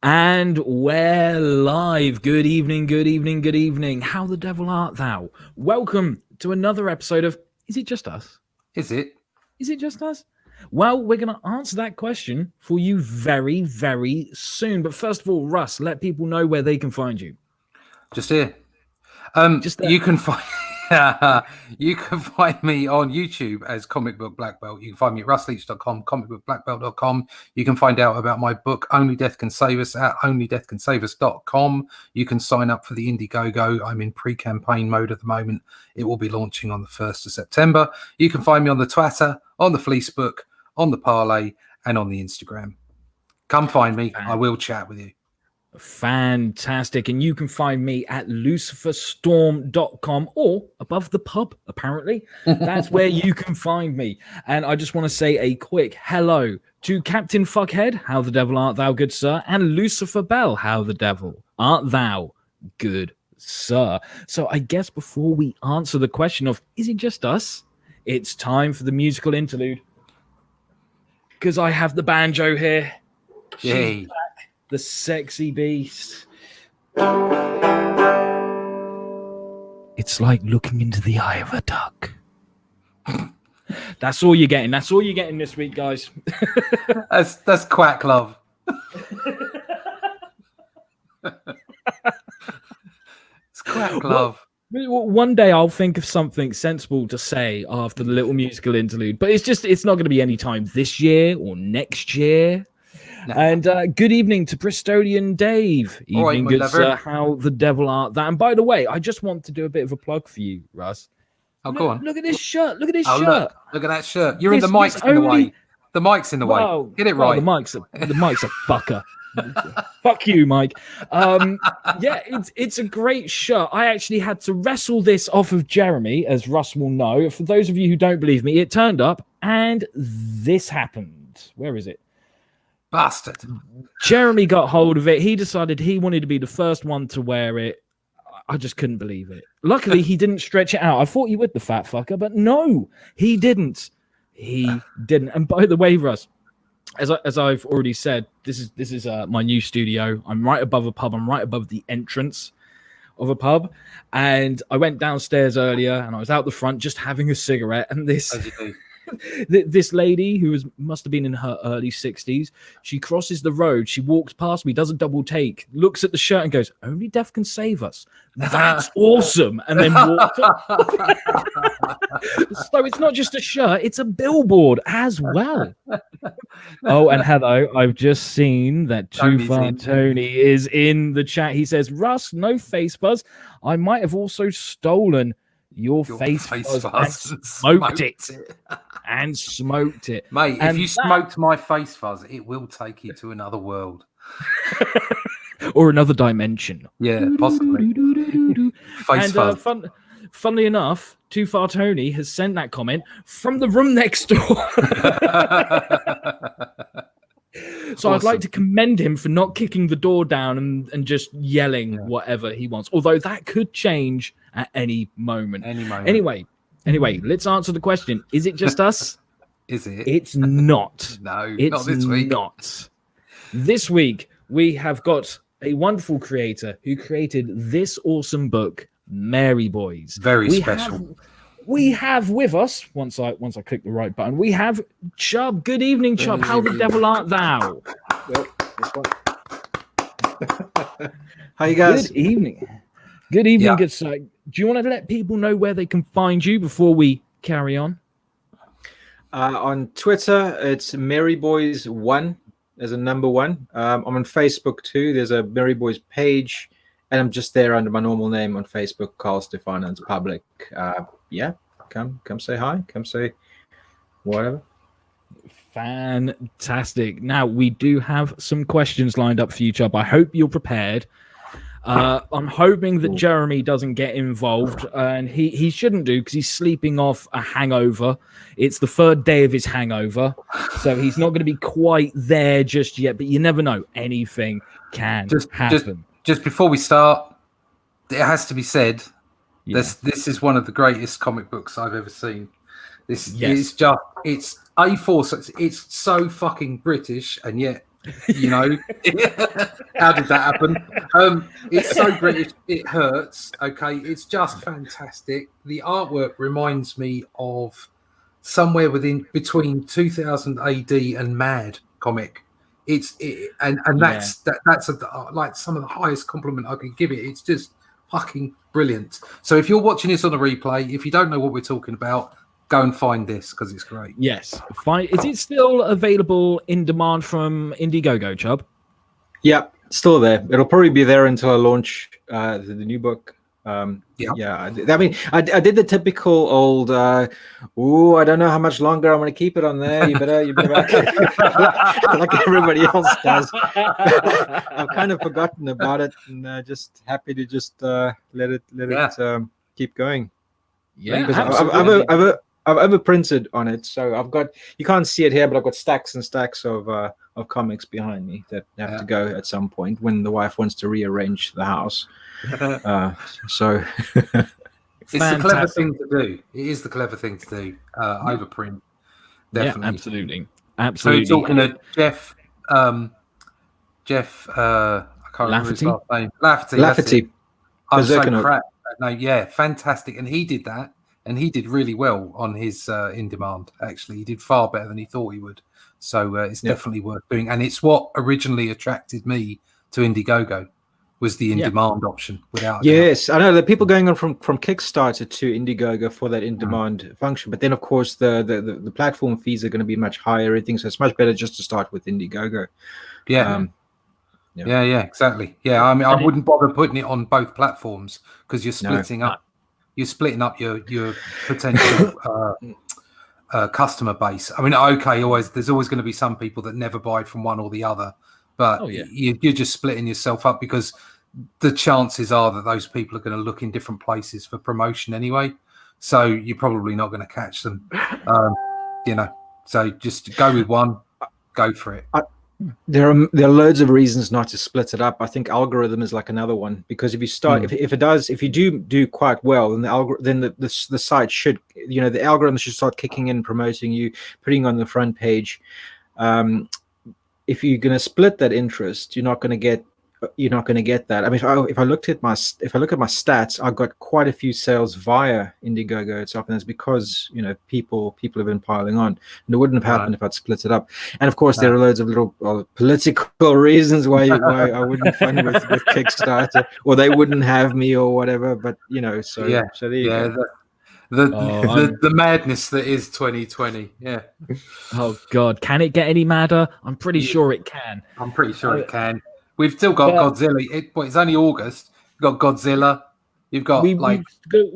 And we're live. Good evening, good evening, good evening. How the devil art thou? Welcome to another episode of Is It Just Us? Is it? Is it just us? Well, we're going to answer that question for you very, very soon. But first of all, Russ, let people know where they can find you. Just here. Just you can find you can find me on YouTube as Comicbook Blackbelt. You can find me at russleach.com, comicbookblackbelt.com. You can find out about my book Only Death Can Save Us at onlydeathcansaveus.com. You can sign up for the Indiegogo. I'm in pre-campaign mode at the moment. It will be launching on the 1st of September. You can find me on the Twitter, on the Fleecebook, on the Parlay, and on the Instagram. Come find me. I will chat with you. Fantastic. And you can find me at luciferstorm.com or above the pub, apparently. That's where you can find me. And I just want to say a quick hello to Captain Fuckhead. How the devil art thou, good sir? And Lucifer Bell. How the devil art thou, good sir? So I guess before we answer the question of, is it just us? It's time for the musical interlude. Because I have the banjo here. Yay. The sexy beast. It's like looking into the eye of a duck. That's all you're getting. That's all you're getting this week, guys. That's quack love. It's quack love. One day I'll think of something sensible to say after the little musical interlude, but it's not going to be any time this year or next year. No. And good evening to Bristolian Dave. Evening, good sir. How the devil art thou? And by the way, I just want to do a bit of a plug for you, Russ. Oh, go on. Look at this shirt. Look at this shirt. Look at that shirt. The mic's in the way. The mic's in the way. Get it right. The mic's a fucker. Fuck you, Mike. Yeah, it's a great shirt. I actually had to wrestle this off of Jeremy, as Russ will know. For those of you who don't believe me, it turned up and this happened. Where is it? Bastard. Jeremy got hold of it. He decided he wanted to be the first one to wear it. I just couldn't believe it. Luckily, he didn't stretch it out. I thought you would, the fat fucker, but no, he didn't. He didn't. And by the way, Russ, as I've already said, this is my new studio. I'm right above a pub. I'm right above the entrance of a pub. And I went downstairs earlier and I was out the front just having a cigarette. And this lady who must have been in her early 60s, she crosses the road, she walks past me, does a double take, looks at the shirt and goes, "Only death can save us." That's awesome. And then walked up. So it's not just a shirt, it's a billboard as well. Oh, and hello, I've just seen that Too Far Tony is in the chat. He says, "Russ, no face fuzz. I might have also stolen your face fuzz and smoked it. And smoked it." Mate, if you smoked my face fuzz, it will take you to another world. Or another dimension. Yeah, possibly. Face fuzz. Funnily enough, Too Far Tony has sent that comment from the room next door. So awesome. I'd like to commend him for not kicking the door down and just yelling whatever he wants. Although that could change at any moment. Anyway, let's answer the question. Is it just us? Is it? It's not. No, it's not this week. Not. This week, we have got a wonderful creator who created this awesome book, Mary Boys. Very special. We have with us, once I click the right button, we have Chubb. Good evening, Chubb. How the devil art thou? How you guys? Good evening. Good evening, good sir. Do you want to let people know where they can find you before we carry on? On Twitter, it's MaryBoys1 as a number 1. I'm on Facebook too. There's a Mary Boys page, and I'm just there under my normal name on Facebook, Karl Stephan, and it's public. Come say hi. Come say whatever. Fantastic. Now, we do have some questions lined up for you, Chubb. I hope you're prepared. I'm hoping that Jeremy doesn't get involved, and he shouldn't do because he's sleeping off a hangover. It's the 3rd day of his hangover, so he's not going to be quite there just yet, but you never know. Anything can happen. Just before we start, it has to be said, this is one of the greatest comic books I've ever seen. This is just, it's A4, so it's so fucking British, and yet You know, how did that happen? It's so British, it hurts. Okay, it's just fantastic. The artwork reminds me of somewhere between 2000 AD and Mad comic. That's like some of the highest compliment I can give it. It's just fucking brilliant. So if you're watching this on a replay, if you don't know what we're talking about, go and find this because it's great. Yes. Fine. Is it still available in demand from Indiegogo, Chubb? Yeah, still there. It'll probably be there until I launch the new book. Yeah. I mean, I did the typical old. I don't know how much longer I'm going to keep it on there. You better like everybody else does. I've kind of forgotten about it, and just happy to just let it keep going. Yeah, because I've overprinted on it, so I've got, you can't see it here, but I've got stacks and stacks of comics behind me that have to go at some point when the wife wants to rearrange the house. So it's the clever thing to do. It is the clever thing to do. Overprint, definitely. Yeah, absolutely. So you're talking to Jeff. I can't remember his last name. Lafferty. I'm so crap. No, yeah, fantastic. And he did that, and he did really well on his in demand. Actually, he did far better than he thought he would. So it's definitely worth doing. And it's what originally attracted me to Indiegogo. Was the in-demand option without? Yes, I know that people going on from Kickstarter to Indiegogo for that in-demand function, but then of course the platform fees are going to be much higher. Everything, so it's much better just to start with Indiegogo. Yeah, exactly. Yeah, I mean, I wouldn't bother putting it on both platforms because you're splitting up. You're splitting up your potential customer base. I mean, okay, there's always going to be some people that never buy from one or the other. But you're just splitting yourself up because the chances are that those people are going to look in different places for promotion anyway. So you're probably not going to catch them, So just go with one, go for it. There are loads of reasons not to split it up. I think algorithm is like another one, because if you start, if you do quite well, then the site should, the algorithm should start kicking in, promoting you, putting you on the front page. If you're going to split that interest, you're not going to get that. I mean, if I look at my stats, I've got quite a few sales via Indiegogo itself, and it's because people have been piling on, and it wouldn't have happened if I'd split it up. And of course, there are loads of little political reasons why I wouldn't fund with Kickstarter, or they wouldn't have me, or whatever. But so there you go. The madness that is 2020. Yeah. Oh God, can it get any madder? I'm pretty sure it can. I'm pretty sure it can. We've still got Godzilla. It's only August. You've got Godzilla. You've got we've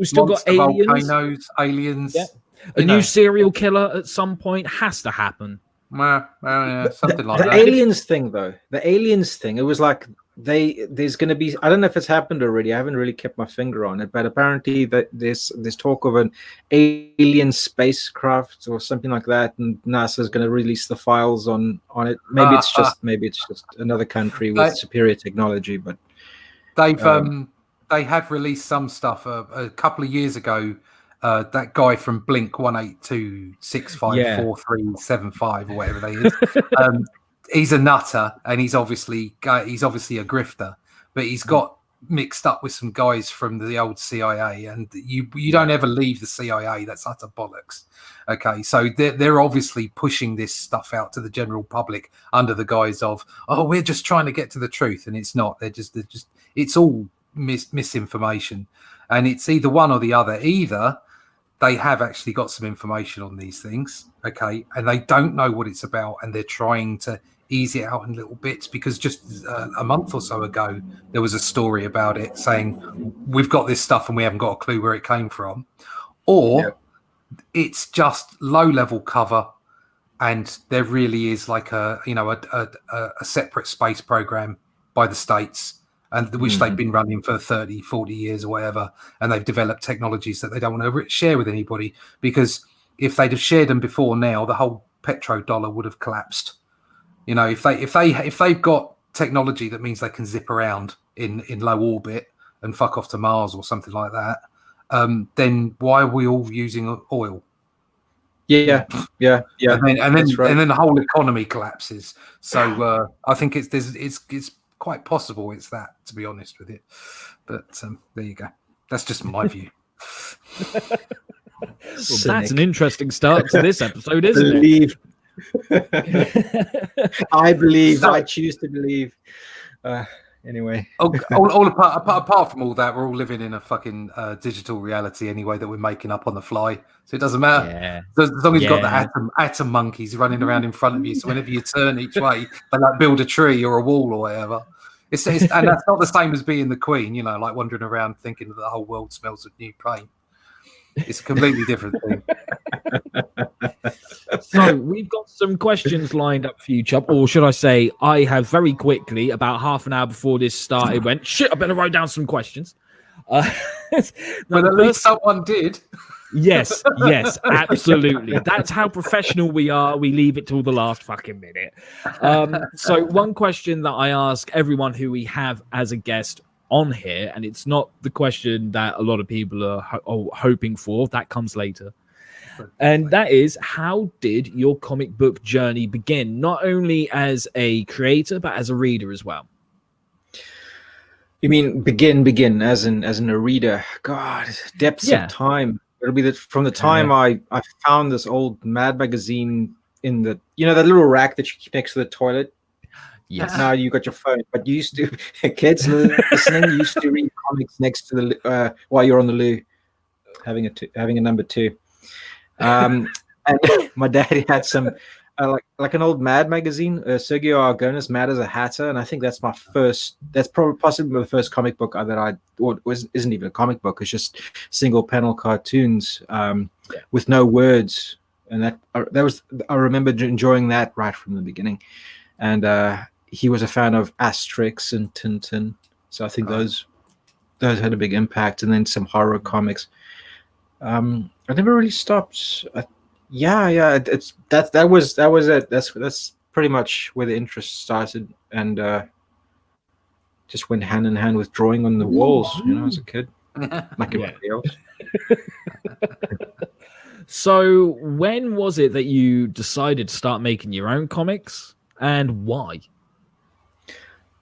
still got aliens. Volcanoes, aliens. Yeah. A new serial killer at some point has to happen. Well, something like that. The aliens thing, though. The aliens thing. It was like there's going to be. I don't know if it's happened already. I haven't really kept my finger on it, but apparently there's talk of an alien spacecraft or something like that, and NASA's going to release the files on it. Maybe it's just another country with superior technology, but they have released some stuff a couple of years ago. That guy from Blink 182654375 or whatever they is. He's a nutter, and he's obviously a grifter, but he's got mixed up with some guys from the old CIA, and you don't ever leave the CIA. That's utter bollocks. Okay, so they're obviously pushing this stuff out to the general public under the guise of, we're just trying to get to the truth, and it's not. They're just it's all misinformation, and it's either one or the other. Either they have actually got some information on these things, okay, and they don't know what it's about, and they're trying to ease it out in little bits, because just a month or so ago there was a story about it saying we've got this stuff and we haven't got a clue where it came from, or it's just low level cover, and there really is like a separate space program by the states, and which they've been running for 30, 40 years or whatever, and they've developed technologies that they don't want to share with anybody, because if they'd have shared them before now, the whole petrodollar would have collapsed. If they've got technology that means they can zip around in low orbit and fuck off to Mars or something like that, then why are we all using oil? Yeah. And That's right. then the whole economy collapses. So I think it's quite possible it's that, to be honest with you. But there you go. That's just my view. Well, that's an interesting start to this episode, isn't Believe. I believe. So- I choose to believe. Anyway. all apart from all that, we're all living in a fucking digital reality anyway that we're making up on the fly. So it doesn't matter. Yeah. So as long as you've got the atom monkeys running around in front of you, so whenever you turn each way, they like build a tree or a wall or whatever. It's and that's not the same as being the queen, you know, like wandering around thinking that the whole world smells of new paint. It's a completely different thing. So we've got some questions lined up for you, Chubb, or should I say, I have very quickly, about half an hour before this started, went, shit, I better write down some questions. But at least someone did. Yes, absolutely. That's how professional we are. We leave it till the last fucking minute. So one question that I ask everyone who we have as a guest on here, and it's not the question that a lot of people are hoping for, that comes later. And that is, how did your comic book journey begin? Not only as a creator, but as a reader as well. You mean begin as in a reader? God, depths of time. It'll be that from the time I found this old Mad magazine in the, you know, that little rack that you keep next to the toilet. Yes. Now you got your phone, but you used to, kids listening, you used to read comics next to the while you're on the loo, having a number two. And my daddy had some like an old Mad magazine, Sergio Aragonés, Mad as a Hatter, and I think that's my first. That's probably possibly the first comic book that isn't even a comic book. It's just single panel cartoons with no words, and that was, I remember enjoying that right from the beginning. And he was a fan of Asterix and Tintin, so I think those had a big impact. And then some horror comics. I never really stopped. That was it. That's pretty much where the interest started, and just went hand in hand with drawing on the walls, you know, as a kid, like everybody else. So when was it that you decided to start making your own comics, and why?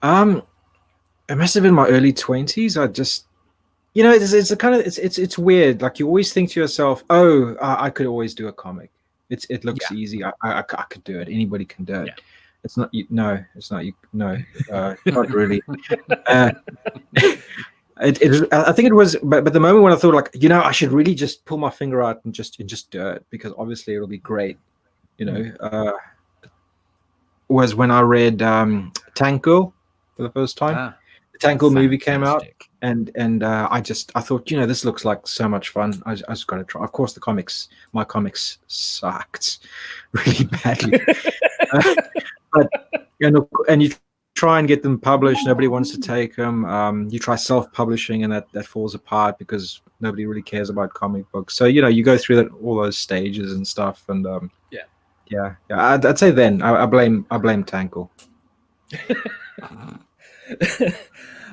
It must have been my early 20s. I just, you know, it's a kind of, it's weird. Like, you always think to yourself, oh, I could always do a comic. It looks easy. I could do it. Anybody can do it. Yeah. It's not you. No, it's not you. No, not really. I think it was, but the moment when I thought, like, you know, I should really just pull my finger out and just do it, because obviously it'll be great. You know, was when I read Tank Girl for the first time. The Tank Girl movie came out, and I thought, you know, this looks like so much fun. I just got to try. Of course, my comics sucked really badly. But and you try and get them published, nobody wants to take them. You try self-publishing, and that falls apart because nobody really cares about comic books. So, you know, you go through all those stages and stuff, and yeah. I'd say then I blame Tangle.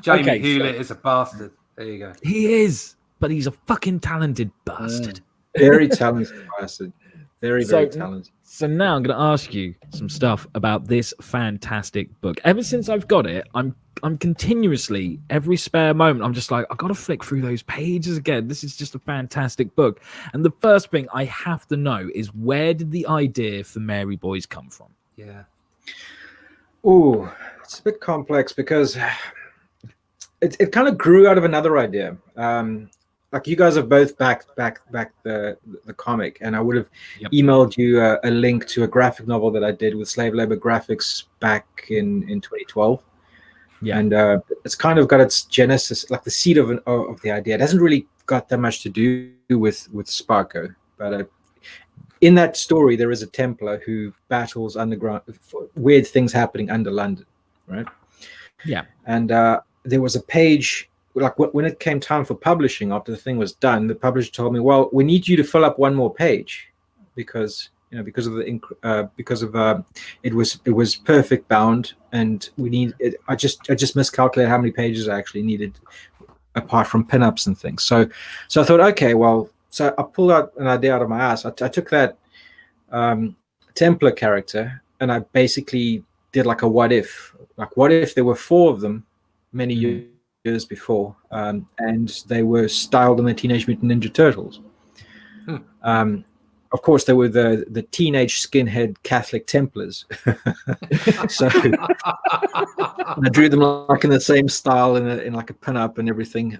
Jamie Hewlett is a bastard. There you go. He is, but he's a fucking talented bastard. Very talented bastard. Very talented. So now I'm going to ask you some stuff about this fantastic book. Ever since I've got it, I'm continuously, every spare moment, I'm just like, I've got to flick through those pages again. This is just a fantastic book. And the first thing I have to know is, where did the idea for Mary Boys come from? Yeah. Oh, it's a bit complex because it kind of grew out of another idea. Like, you guys have both backed the comic, and I would have emailed you a link to a graphic novel that I did with Slave Labor Graphics back in 2012. Yeah, and it's kind of got its genesis, like the seed of the idea. It hasn't really got that much to do with Sparko, but in that story there is a Templar who battles underground, weird things happening under London, right? Yeah, and there was a page. Like, when it came time for publishing, after the thing was done, the publisher told me, "Well, we need you to fill up one more page because it was perfect bound, and we need it." I just miscalculated how many pages I actually needed, apart from pinups and things. So I thought, okay, well, so I pulled out an idea out of my ass. I took that Templar character, and I basically did like a what if there were 4 of them many years before, and they were styled on the Teenage Mutant Ninja Turtles. Of course, they were the teenage skinhead Catholic Templars. So I drew them like in the same style, in like a pin-up and everything,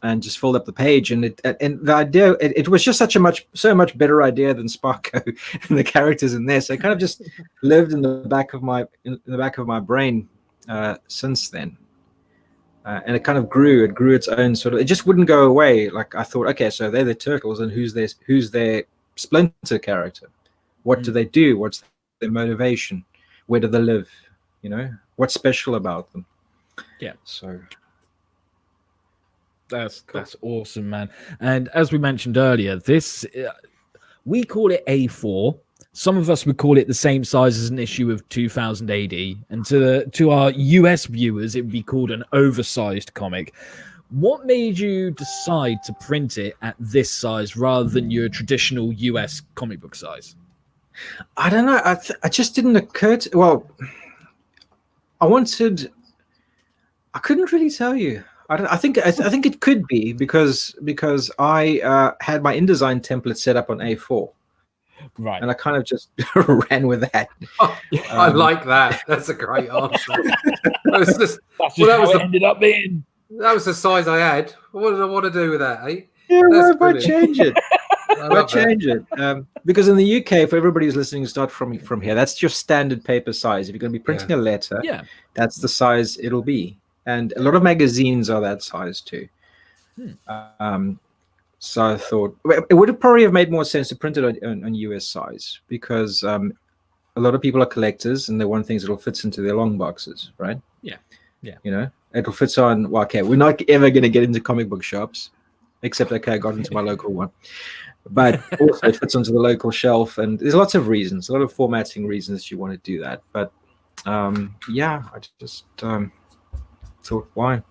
and just filled up the page. And the idea, it was just so much better idea than Sparko and the characters in there. So it kind of just lived in the back of my brain since then. And it kind of grew. It grew its own sort of. It just wouldn't go away. Like I thought, okay, so they're the Turtles, and who's their Splinter character? What do they do? What's their motivation? Where do they live? You know, what's special about them? Yeah. So that's awesome, man. And as we mentioned earlier, this we call it A4. Some of us would call it the same size as an issue of 2000 AD, and to our US viewers, it would be called an oversized comic. What made you decide to print it at this size rather than your traditional US comic book size? I don't know. I just didn't occur to. Well, I couldn't really tell you. I think it could be because I had my InDesign template set up on A4. Right. And I kind of just ran with that. Oh, I like that. That's a great answer. That was ended up being. That was the size I had. What did I want to do with that, eh? Yeah, well, if I change it. Because in the UK, for everybody who's listening, start from here. That's your standard paper size. If you're going to be printing a letter, that's the size it'll be. And a lot of magazines are that size too. So I thought it would probably have made more sense to print it on US size, because a lot of people are collectors and they want things that'll fit into their long boxes, right? Yeah. You know, it'll fit on. Well, okay, we're not ever going to get into comic book shops, except I got into my local one. But also it fits onto the local shelf, and there's lots of reasons, a lot of formatting reasons you want to do that. But I just thought, why?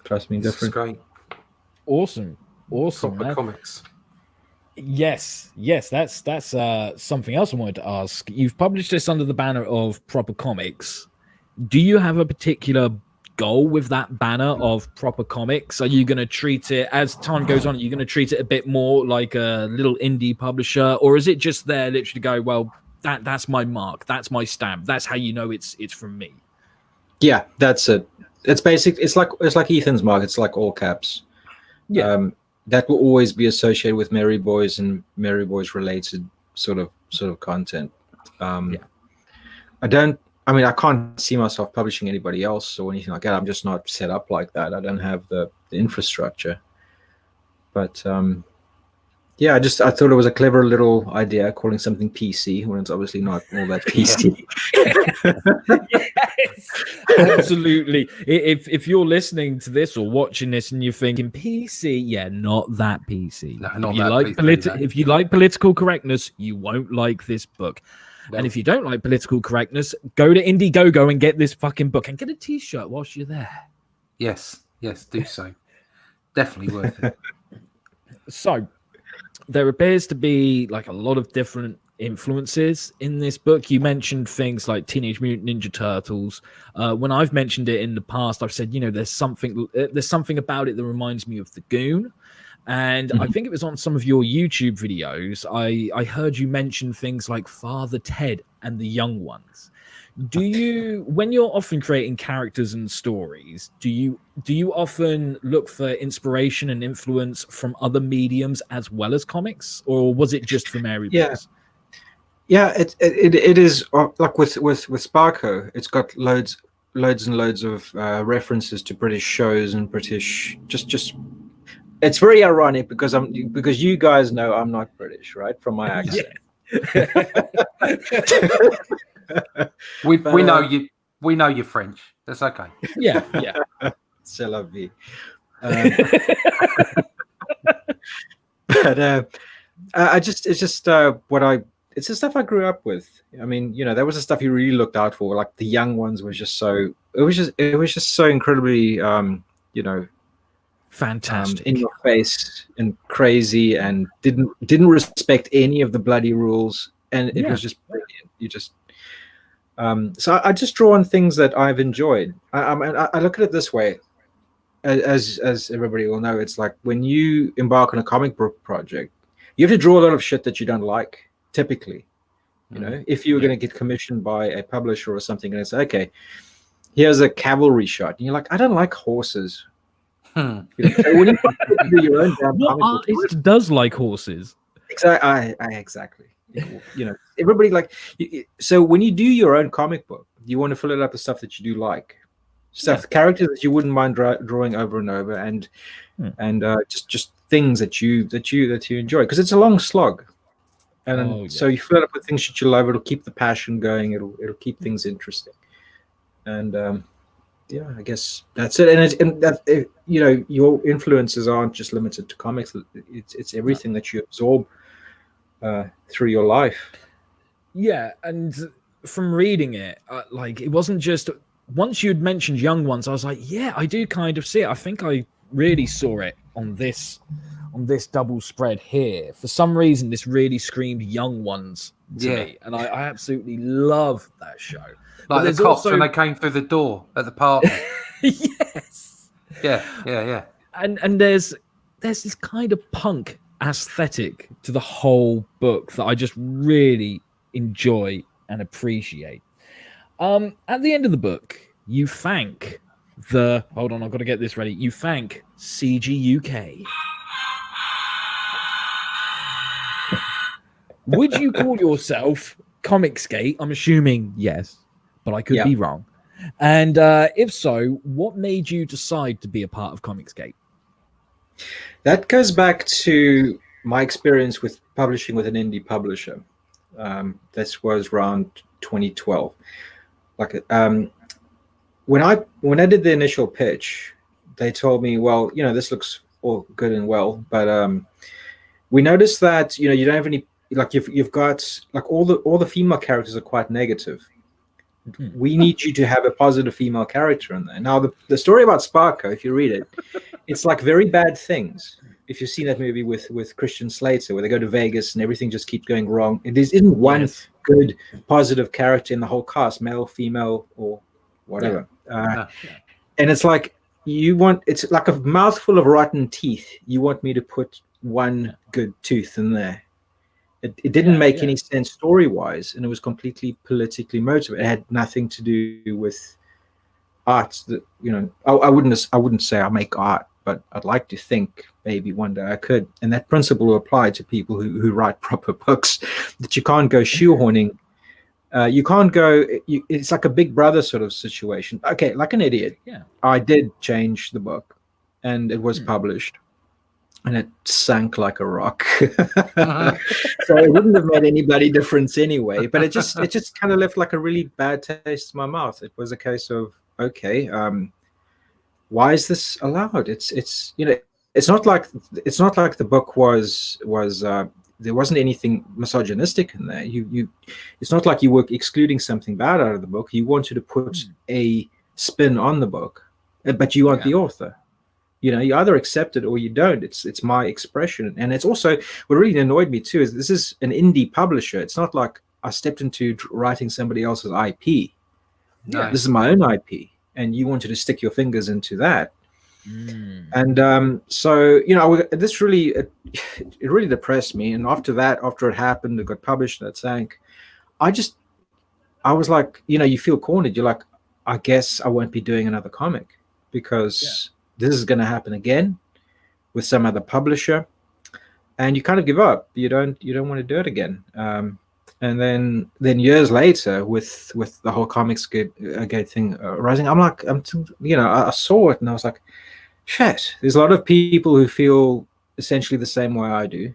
Try something different. Great. Awesome, Proper comics. Yes, that's something else I wanted to ask. You've published this under the banner of Proper Comics. Do you have a particular goal with that banner of Proper Comics? Are you going to treat it, as time goes on, are you going to treat it a bit more like a little indie publisher, or is it just there literally to go, well, that's my mark, that's my stamp, that's how you know it's from me? Yeah, that's it. It's basic. It's like Ethan's mark. It's like all caps. Yeah. That will always be associated with Merry Boys and Merry Boys related sort of content. I can't see myself publishing anybody else or anything like that. I'm just not set up like that. I don't have the infrastructure. But I thought it was a clever little idea, calling something PC when it's obviously not all that PC. Yes, absolutely. If you're listening to this or watching this and you're thinking PC, not that PC. No, not that. If you like political correctness, you won't like this book. No. And if you don't like political correctness, go to Indiegogo and get this fucking book and get a T-shirt whilst you're there. Yes, do so. Definitely worth it. So, there appears to be like a lot of different influences in this book. You mentioned things like Teenage Mutant Ninja Turtles. When I've mentioned it in the past, I've said, there's something about it that reminds me of the Goon. And I think it was on some of your YouTube videos, I heard you mention things like Father Ted and the Young Ones. Do you, when you're often creating characters and stories, do you often look for inspiration and influence from other mediums as well as comics, or was it just for Mary Boys? Yeah, it is like with Sparko. It's got loads and loads of references to British shows and British just. It's very ironic because you guys know I'm not British, right? From my accent. We know you. We know you're French. That's okay. Yeah. C'est la vie. But it's the stuff I grew up with. I mean, that was the stuff you really looked out for. Like the Young Ones was just so. It was just so incredibly, fantastic, in your face and crazy, and didn't respect any of the bloody rules. and it was just brilliant. You just so I just draw on things that I've enjoyed. I look at it this way, as everybody will know, it's like when you embark on a comic book project, you have to draw a lot of shit that you don't like. Typically, you know, if you were going to get commissioned by a publisher or something, and it's okay, here's a cavalry shot, and you're like, I don't like horses. You know, so when you do your own damn what artist does like horses? Exactly. Exactly. You know, everybody like. So when you do your own comic book, you want to fill it up with stuff that you do like, characters that you wouldn't mind drawing over and over, and just things that you enjoy, because it's a long slog, and so you fill it up with things that you love. It'll keep the passion going. It'll keep things interesting, and I guess that's it. And that, you know, your influences aren't just limited to comics. It's everything that you absorb through your life. Yeah, and from reading it, like, it wasn't just once you'd mentioned young ones, I was like, yeah, I do kind of see it. I think I really saw it on this double spread here. For some reason, this really screamed young ones to me, and I absolutely love that show. Like the cops when they came through the door at the party. Yes. Yeah. And there's this kind of punk aesthetic to the whole book that I just really enjoy and appreciate. At the end of the book, you thank hold on, I've got to get this ready. You thank CG UK. Would you call yourself Comicsgate? I'm assuming yes, but I could be wrong. And if so, what made you decide to be a part of Comicsgate? That goes back to my experience with publishing with an indie publisher. This was around 2012. Like, when I did the initial pitch, they told me, well, you know, this looks all good and well, but we noticed that, you know, you don't have any, like, you've got, like, all the female characters are quite negative. We need you to have a positive female character in there. Now, the story about Sparko, if you read it, it's like Very Bad Things. If you've seen that movie with Christian Slater, where they go to Vegas and everything just keeps going wrong, it isn't one good positive character in the whole cast, male, female, or whatever. And it's like it's like a mouthful of rotten teeth. You want me to put one good tooth in there? It didn't make any sense story-wise, and it was completely politically motivated. It had nothing to do with art. That, you know, I wouldn't say I make art, but I'd like to think maybe one day I could. And that principle will apply to people who write proper books, that you can't go shoehorning. You can't go. It's like a Big Brother sort of situation. Okay, like an idiot. Yeah, I did change the book, and it was published. And it sank like a rock. So it wouldn't have made anybody difference anyway. But it just kind of left like a really bad taste in my mouth. It was a case of, okay, why is this allowed? It's you know, it's not like the book was there wasn't anything misogynistic in there. It's not like you were excluding something bad out of the book. You wanted to put a spin on the book, but you aren't the author. You know, you either accept it or you don't. It's my expression. And it's also, what really annoyed me too, is this is an indie publisher. It's not like I stepped into writing somebody else's IP. No. This is my own IP. And you wanted to stick your fingers into that. And so, you know, this really, it really depressed me. And after it happened, it got published, that sank. I was like, you know, you feel cornered. You're like, I guess I won't be doing another comic, because this is going to happen again with some other publisher, and you kind of give up. You don't want to do it again. And then years later, with the whole Comicsgate thing rising, I saw it and I was like, shit. There's a lot of people who feel essentially the same way I do.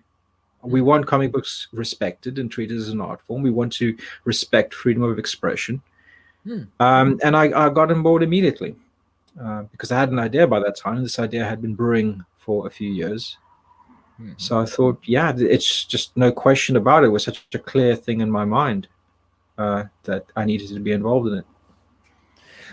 We want comic books respected and treated as an art form. We want to respect freedom of expression. And I got on board immediately. Because I had an idea by that time. This idea had been brewing for a few years. So I thought, it's just no question about it. It was such a clear thing in my mind that I needed to be involved in it.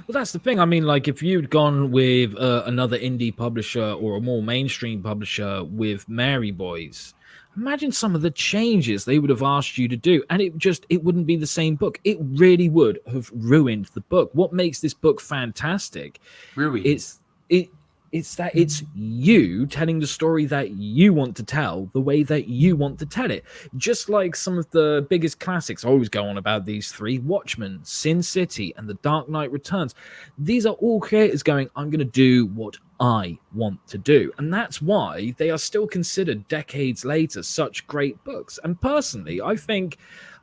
Well, that's the thing. I mean, like, if you'd gone with another indie publisher or a more mainstream publisher with Mary Boys, Imagine some of the changes they would have asked you to do, and it wouldn't be the same book. It really would have ruined the book. What makes this book fantastic? Really? It's that it's you telling the story that you want to tell the way that you want to tell it. Just like some of the biggest classics, I always go on about these three: Watchmen, Sin City, and The Dark Knight Returns. These are all creators going, I'm going to do what I want to do. And that's why they are still considered decades later such great books. And personally, I think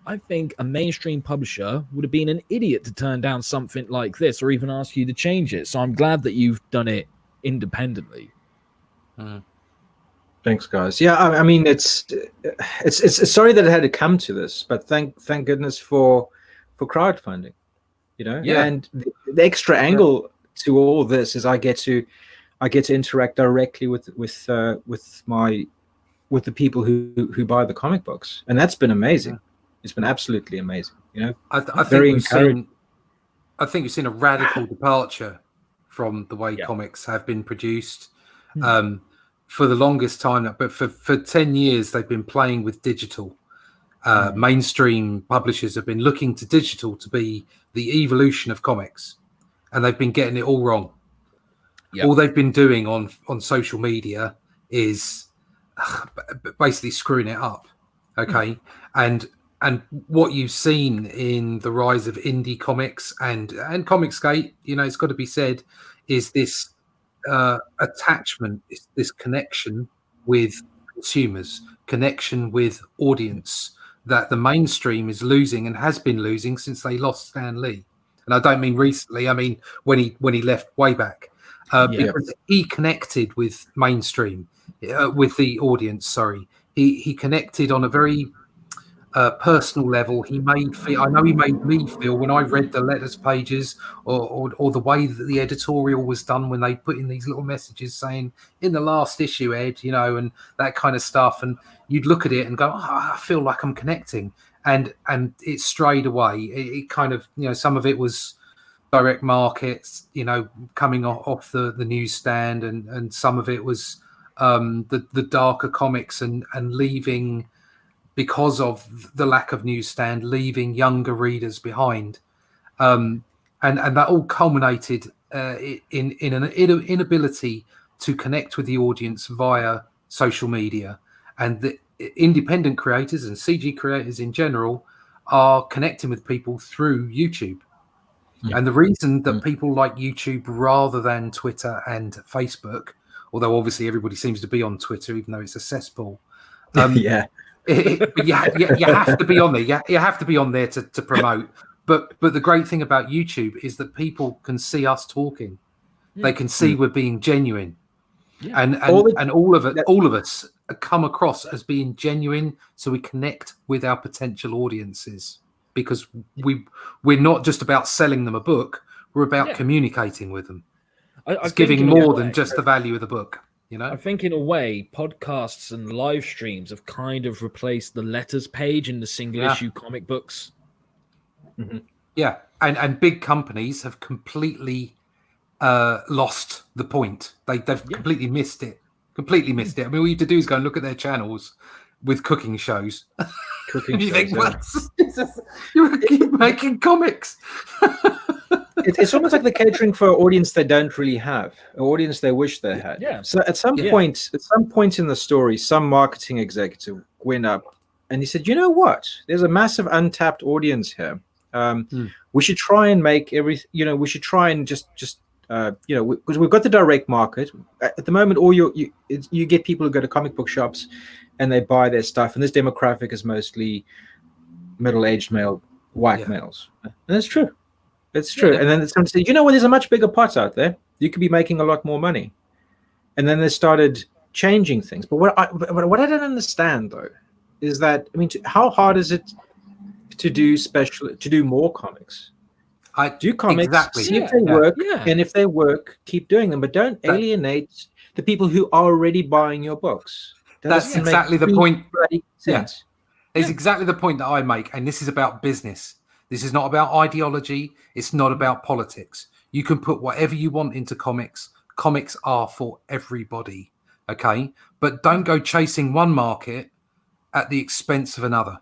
a mainstream publisher would have been an idiot to turn down something like this or even ask you to change it. So I'm glad that you've done it independently. Thanks, guys. Yeah, I mean, it's sorry that it had to come to this, but thank goodness for crowdfunding, you know. Yeah. And the extra angle to all this is I get to interact directly with the people who buy the comic books, and that's been amazing. It's been absolutely amazing, you know. I think we've seen a radical departure from the way comics have been produced for the longest time. But for 10 years, they've been playing with digital. Mainstream publishers have been looking to digital to be the evolution of comics, and they've been getting it all wrong. Yep. All they've been doing on social media is basically screwing it up. Okay. And what you've seen in the rise of indie comics and Comicsgate, you know, it's got to be said, is this attachment, this connection with consumers, connection with audience that the mainstream is losing and has been losing since they lost Stan Lee. And I don't mean recently. I mean when he left way back, because he connected with mainstream, with the audience. Sorry, he connected on a very personal level. I know he made me feel when I read the letters pages or the way that the editorial was done when they put in these little messages saying in the last issue, Ed, you know, and that kind of stuff. And you'd look at it and go, oh, I feel like I'm connecting. And it strayed away. It kind of, you know, some of it was direct markets, you know, coming off the newsstand, and some of it was the darker comics and leaving, because of the lack of newsstand, leaving younger readers behind. And that all culminated in an inability to connect with the audience via social media. And the independent creators and CG creators in general are connecting with people through YouTube. Yeah. And the reason that people like YouTube rather than Twitter and Facebook, although obviously everybody seems to be on Twitter, even though it's a cesspool. But you have to be on there. You have to be on there to promote. But the great thing about YouTube is that people can see us talking. Yeah. They can see we're being genuine. Yeah. And all of us come across as being genuine, so we connect with our potential audiences, because we're not just about selling them a book, we're about communicating with them. It's giving more than just the value of the book. You know? I think in a way, podcasts and live streams have kind of replaced the letters page in the single issue comic books. Mm-hmm. Yeah, and big companies have completely lost the point. They've completely missed it. Completely missed it. I mean, all you have to do is go and look at their channels with cooking shows. You think, you keep making comics. It's almost like they're catering for an audience they don't really have, an audience they wish they had. Yeah. So at some point in the story, some marketing executive went up and he said, "You know what? There's a massive untapped audience here. We should try and make we should try and just because we've got the direct market at the moment. All you get people who go to comic book shops and they buy their stuff, and this demographic is mostly middle-aged male, white males, and that's true. It's true." And then someone said, "You know what? There's a much bigger pot out there. You could be making a lot more money." And then they started changing things. But what I don't understand though is that, I mean, how hard is it to do more comics? I do comics, see if they work, and if they work, keep doing them, but don't alienate the people who are already buying your books. That's exactly the point. It's exactly the point that I make, and this is about business. This is not about ideology. It's not about politics. You can put whatever you want into comics. Comics are for everybody, okay? But don't go chasing one market at the expense of another.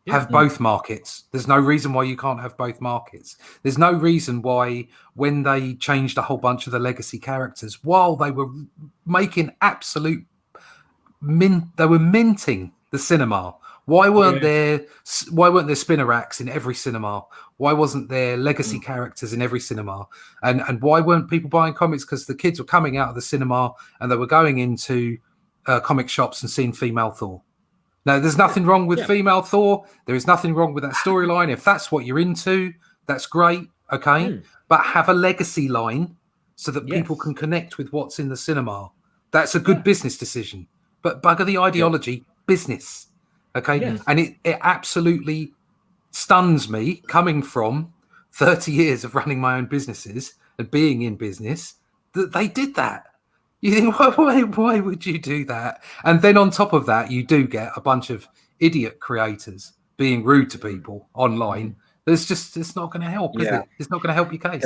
Yeah. Have both markets. There's no reason why you can't have both markets. There's no reason why, when they changed a whole bunch of the legacy characters, while they were making absolute they were minting the cinema. Why weren't there spinner racks in every cinema? Why wasn't there legacy characters in every cinema? And why weren't people buying comics? Because the kids were coming out of the cinema and they were going into comic shops and seeing female Thor. Now, there's nothing wrong with female Thor. There is nothing wrong with that storyline. If that's what you're into, that's great. Okay. But have a legacy line so that people can connect with what's in the cinema. That's a good business decision. But bugger the ideology, business. Okay. Yes. And it absolutely stuns me, coming from 30 years of running my own businesses and being in business, that they did that. You think, why would you do that? And then on top of that, you do get a bunch of idiot creators being rude to people online. It's not going to help, is it? It's not going to help your case.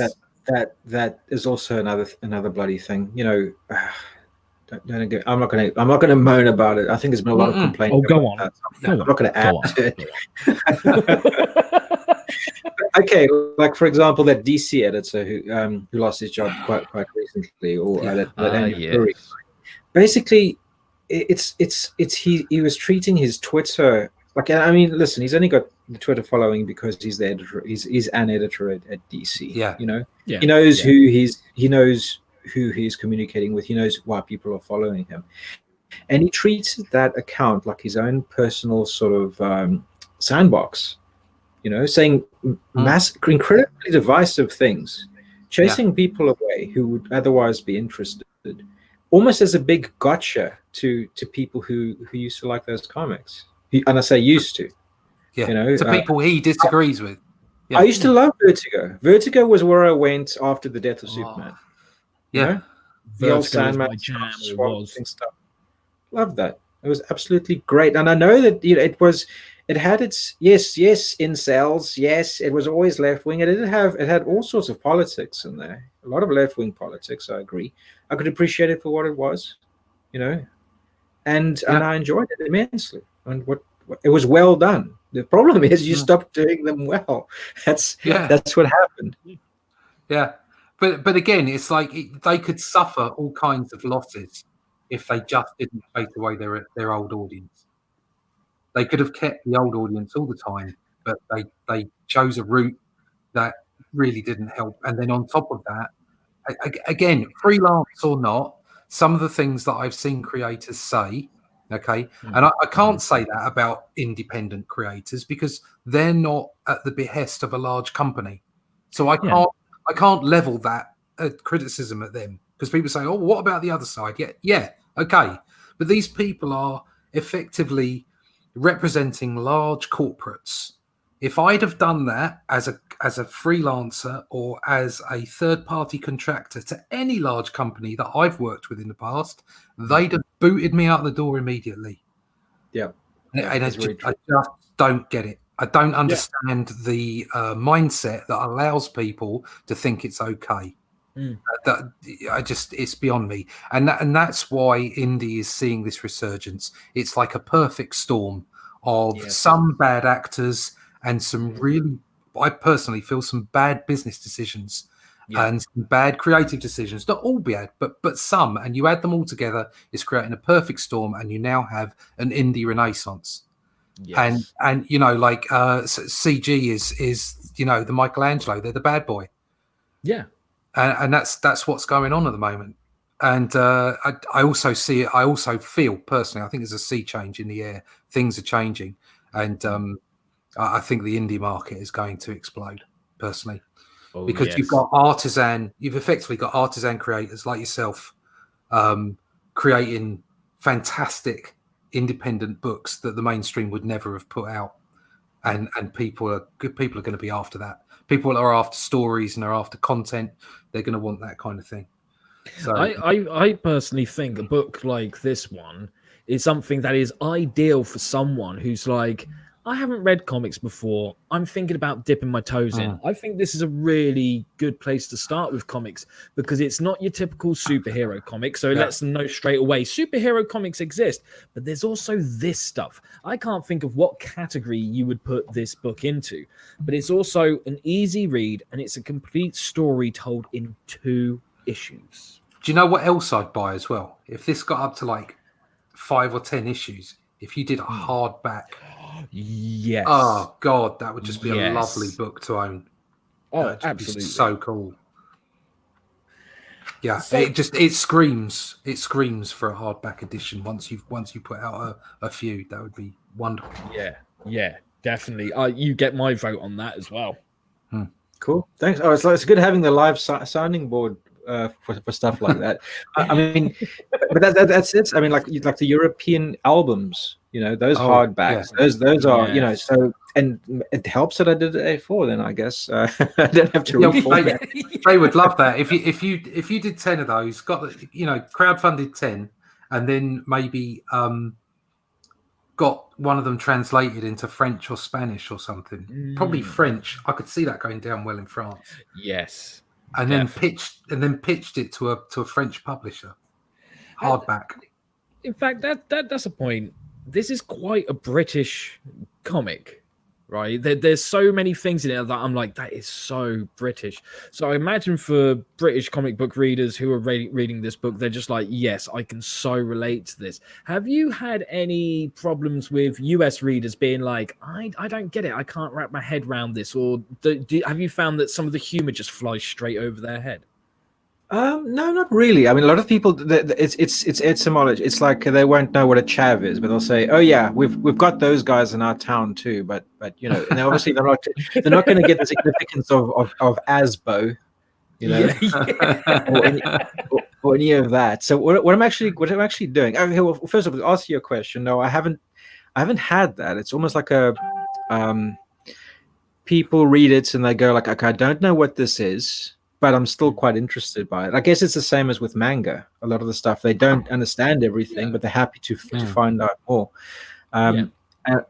That is also another bloody thing. You know, I'm not going to moan about it. I think there's been a lot of complaints. Oh, go on. I'm not going to add to it. Okay, like for example, that DC editor who lost his job quite recently, or basically, he was treating his Twitter like, I mean, listen, he's only got the Twitter following because he's the editor. He's an editor at DC. Yeah, you know, yeah. He knows he knows who he's communicating with. He knows why people are following him, and he treats that account like his own personal sort of sandbox. You know, saying incredibly divisive things, chasing people away who would otherwise be interested, almost as a big gotcha to people who used to like those comics. And I say used to. Yeah, you know, to people he disagrees with. Yeah. I used to love Vertigo. Vertigo was where I went after the death of Superman. Yeah, you know? The old Sandman was stuff. Loved that. It was absolutely great, and I know that it had its incels, yes, it was always left wing. It had all sorts of politics in there, a lot of left wing politics. I agree. I could appreciate it for what it was, you know, and I enjoyed it immensely. And what it was well done. The problem is you stopped doing them well. That's what happened. Yeah, but again, it's like they could suffer all kinds of losses if they just didn't take away their old audience. They could have kept the old audience all the time, but they chose a route that really didn't help. And then on top of that, again, freelance or not, some of the things that I've seen creators say, and I can't say that about independent creators because they're not at the behest of a large company. So I can't level that criticism at them because people say, oh, what about the other side? Yeah, okay. But these people are effectively representing large corporates. If I'd have done that as a freelancer or as a third-party contractor to any large company that I've worked with in the past, they'd have booted me out the door immediately. Yeah, and I just don't get it. I don't understand the mindset that allows people to think it's okay. It's beyond me, and that's why indie is seeing this resurgence. It's like a perfect storm of some bad actors and some really, I personally feel, some bad business decisions and some bad creative decisions. Not all bad, but some, and you add them all together, it's creating a perfect storm, and you now have an indie renaissance. Yes. And you know, like CG is you know, the Michelangelo, they're the bad boy. Yeah. And that's what's going on at the moment. And I also see it. I also feel personally, I think there's a sea change in the air. Things are changing, and I think the indie market is going to explode. Personally, because you've effectively got artisan creators like yourself, creating fantastic independent books that the mainstream would never have put out, and people are going to be after that. People are after stories and are after content. They're going to want that kind of thing. So I personally think a book like this one is something that is ideal for someone who's like, I haven't read comics before. I'm thinking about dipping my toes in. I think this is a really good place to start with comics because it's not your typical superhero comic. So it lets them know straight away superhero comics exist, but there's also this stuff. I can't think of what category you would put this book into, but it's also an easy read and it's a complete story told in 2 issues. Do you know what else I'd buy as well? If this got up to like 5 or 10 issues, if you did a hardback. Yes. Oh God, that would just be a lovely book to own. Oh, absolutely. So cool. Yeah, it screams for a hardback edition. Once you put out a few, that would be wonderful. Yeah, definitely. You get my vote on that as well. Cool, thanks. Oh, it's good having the live sounding board for stuff like that. I mean, but that's it. I mean, like the European albums, those hardbacks. Yeah. Those are so, and it helps that I did it A4. Then I guess I don't have to read. They would love that if you did 10 of those, got crowdfunded 10, and then maybe got one of them translated into French or Spanish or something. Probably French. I could see that going down well in France. Yes. And then pitched it to a French publisher, hardback. In fact, that's a point. This is quite a British comic, right? There's so many things in it that I'm like, that is so British. So I imagine for British comic book readers who are reading this book, they're just like, yes, I can so relate to this. Have you had any problems with US readers being like, I don't get it, I can't wrap my head around this? Or have you found that some of the humor just flies straight over their head? No, not really. I mean, a lot of people, it's etymology. It's like they won't know what a chav is, but they'll say, "Oh yeah, we've got those guys in our town too." But and obviously they're not going to get the significance of asbo, or any of that. So what I'm actually doing. Okay, well, first of all, to answer your question, no, I haven't had that. It's almost like a people read it and they go like, okay, I don't know what this is, but I'm still quite interested by it. I guess it's the same as with manga. A lot of the stuff, they don't understand everything, but they're happy to find out more. And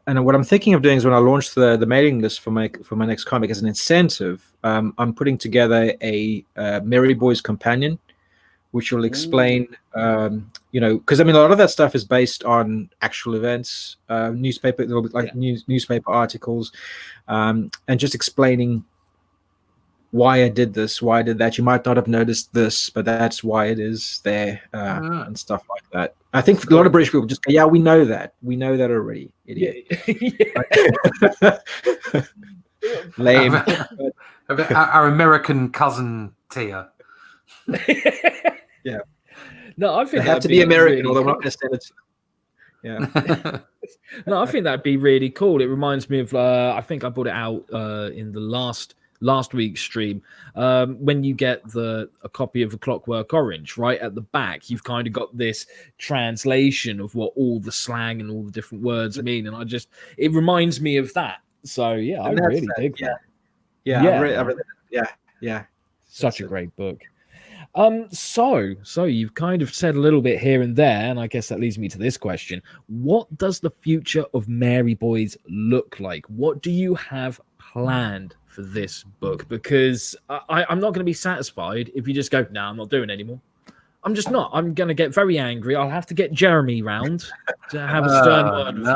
what I'm thinking of doing is when I launch the mailing list for my next comic as an incentive, I'm putting together a Merry Boys companion, which will explain, because I mean, a lot of that stuff is based on actual events, newspaper articles, and just explaining why I did this, why I did that. You might not have noticed this, but that's why it is there, and stuff like that. I think a lot of British people just go, yeah, we know that already, idiot. Lame. Our American cousin Tia. Yeah. No, I think they have to be American, although we're not going to stand it. Yeah. No, I think that'd be really cool. It reminds me of I think I brought it out in the last week's stream, when you get a copy of A Clockwork Orange, right at the back, you've kind of got this translation of what all the slang and all the different words mean, and it reminds me of that. So yeah, I really dig that. Yeah. Such a great book. So you've kind of said a little bit here and there, and I guess that leads me to this question: what does the future of Merry Boys look like? What do you have planned for this book? Because I'm not going to be satisfied if you just go, no, I'm not doing it anymore. I'm just not. I'm going to get very angry. I'll have to get Jeremy round to have a stern word with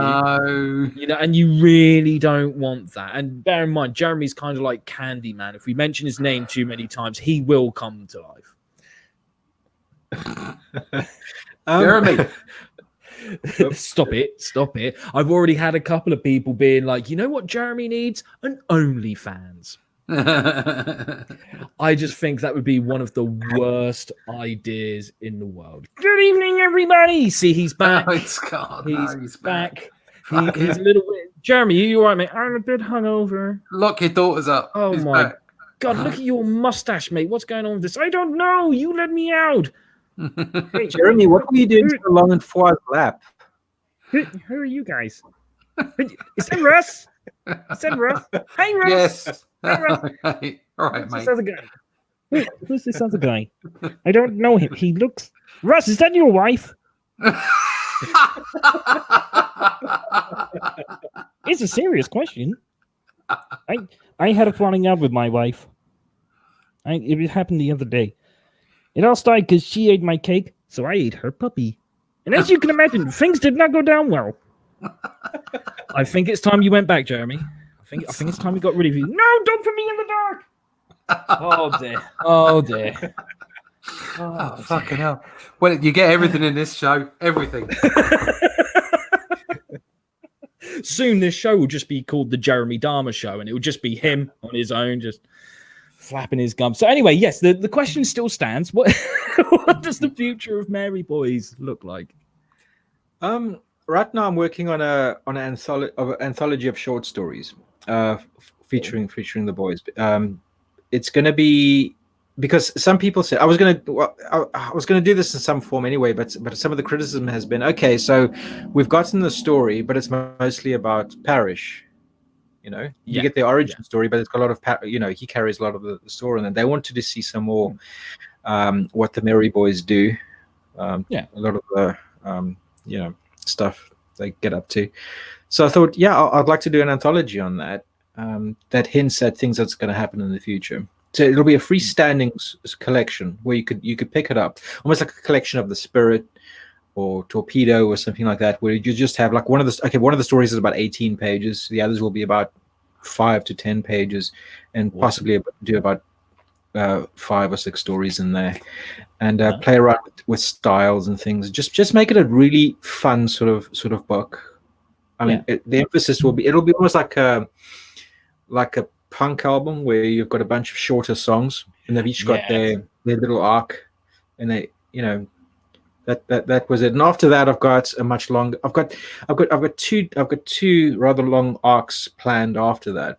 you. And you really don't want that. And bear in mind, Jeremy's kind of like Candyman. If we mention his name too many times, he will come to life. Jeremy. Stop it. I've already had a couple of people being like, you know what Jeremy needs? An OnlyFans. I just think that would be one of the worst ideas in the world. Good evening, everybody. See, he's back. He's back. He's a little bit. Jeremy, you all right, mate? I'm a bit hungover. Lock your daughters up. Oh he's my back. God, look at your mustache, mate. What's going on with this? I don't know. You let me out. Hey, Jeremy, what were you doing so long in Fuad's lap? Who are you guys? Is that Russ? Hey, Russ. Yes. Hey, Russ. Hey. All right, mate. This other guy? Wait, who's this other guy? I don't know him. He looks... Russ, is that your wife? It's a serious question. I had a falling out with my wife. It happened the other day. It all started because she ate my cake, so I ate her puppy. And as you can imagine, things did not go down well. I think it's time you went back, Jeremy. I think it's time we got rid of you. No, don't put me in the dark. Oh dear. Oh dear. Oh, fucking hell. Well, you get everything in this show. Everything. Soon this show will just be called the Jeremy Dahmer Show, and it will just be him on his own, just flapping his gums. So anyway, yes, the question still stands. What does the future of Mary Boys look like? Right now I'm working on an anthology of short stories, featuring the boys. It's going to be, because some people said I was going to do this in some form anyway, but some of the criticism has been, okay, so we've gotten the story, but it's mostly about Parrish. You get the origin story, but it's got a lot of he carries a lot of the story, and they wanted to see some more what the Merry Boys do. A lot of the stuff they get up to. So I thought, I'd like to do an anthology on that. That hints at things that's going to happen in the future. So it'll be a freestanding collection where you could pick it up, almost like a collection of The Spirit or Torpedo or something like that, where you just have like one of the stories is about 18 pages. The others will be about 5 to 10 pages, and possibly do about 5 or 6 stories in there, and play around with styles and things. Just make it a really fun sort of book. I mean, the emphasis it'll be almost like a punk album where you've got a bunch of shorter songs, and they've each got their little arc, and they that was it. And after that, I've got a much longer. I've got two rather long arcs planned after that,